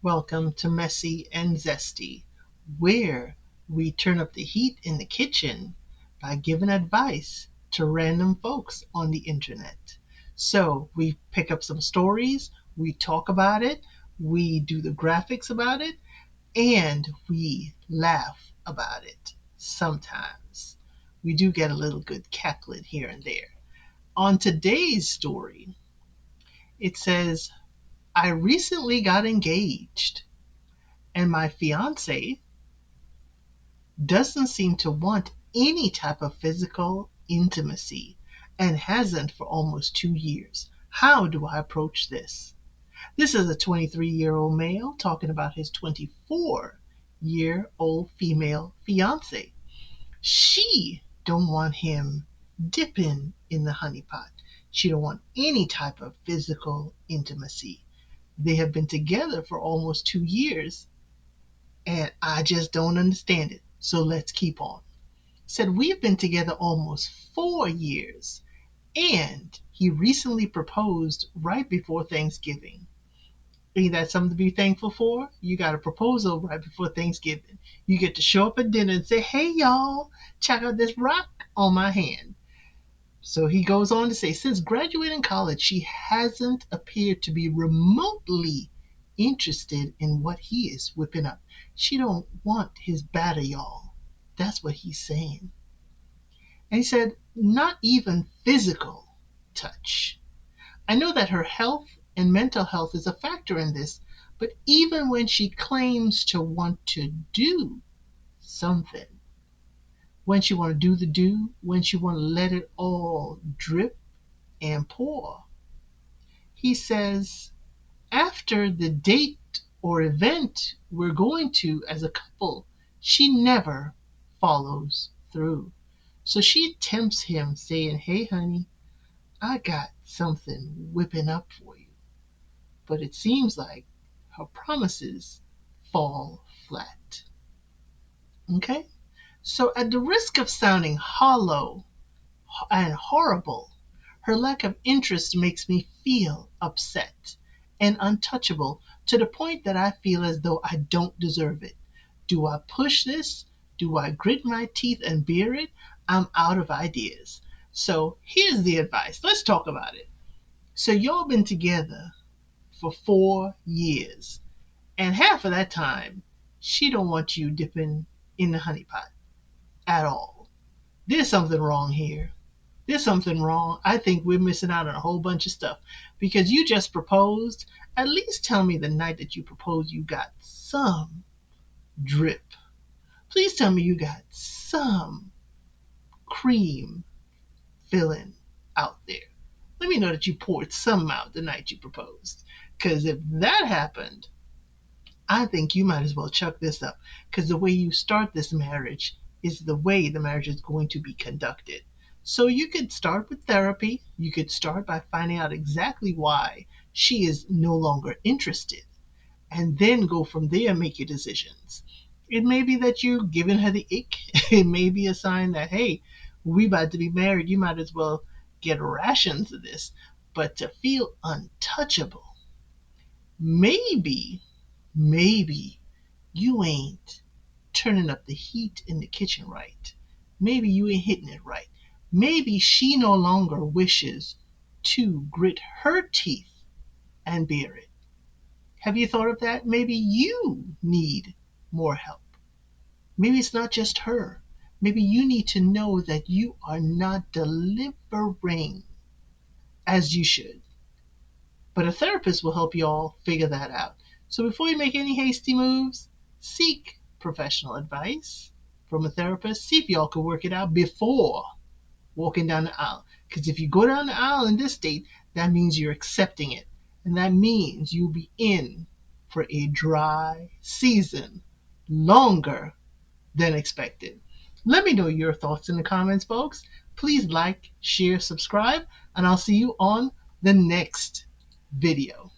Welcome to Messy and Zesty, where we turn up the heat in the kitchen by giving advice to random folks on the internet. So we pick up some stories, we talk about it, we do the graphics about it, and we laugh about it sometimes. We do get a little good cackling here and there. On today's story, it says, I recently got engaged, and my fiance doesn't seem to want any type of physical intimacy and hasn't for almost 2 years. How do I approach this? This is a 23-year-old male talking about his 24-year-old female fiance. She don't want him dipping in the honey pot. She don't want any type of physical intimacy. They have been together for almost 2 years, and I just don't understand it. So let's keep on. Said we've been together almost 4 years, and he recently proposed right before Thanksgiving. Ain't that something to be thankful for? You got a proposal right before Thanksgiving. You get to show up at dinner and say, hey y'all, check out this rock on my hand. So he goes on to say, since graduating college, she hasn't appeared to be remotely interested in what he is whipping up. She don't want his batter, y'all. That's what he's saying. And he said, not even physical touch. I know that her health and mental health is a factor in this, but even when she claims to want to do something, when she want to do the do, when she want to let it all drip and pour, he says, after the date or event we're going to as a couple, she never follows through. So she tempts him, saying, hey, honey, I got something whipping up for you. But it seems like her promises fall flat. Okay? So, at the risk of sounding hollow and horrible, her lack of interest makes me feel upset and untouchable to the point that I feel as though I don't deserve it. Do I push this? Do I grit my teeth and bear it? I'm out of ideas. So here's the advice. Let's talk about it. So y'all been together for 4 years, and half of that time, she don't want you dipping in the honey pot at all. There's something wrong here. There's something wrong. I think we're missing out on a whole bunch of stuff because you just proposed. At least tell me the night that you proposed you got some drip. Please tell me you got some cream filling out there. Let me know that you poured some out the night you proposed. Because if that happened, I think you might as well chuck this up. Because the way you start this marriage is the way the marriage is going to be conducted. So you could start with therapy. You could start by finding out exactly why she is no longer interested. And then go from there and make your decisions. It may be that you're giving her the ick. It may be a sign that, hey, we about to be married. You might as well get rations of this. But to feel untouchable, maybe you ain't turning up the heat in the kitchen right. Maybe you ain't hitting it right. Maybe she no longer wishes to grit her teeth and bear it. Have you thought of that? Maybe you need more help. Maybe it's not just her. Maybe you need to know that you are not delivering as you should. But a therapist will help you all figure that out. So before you make any hasty moves, seek professional advice from a therapist. See if y'all can work it out before walking down the aisle. Because if you go down the aisle in this state, that means you're accepting it. And that means you'll be in for a dry season longer than expected. Let me know your thoughts in the comments, folks. Please like, share, subscribe, and I'll see you on the next video.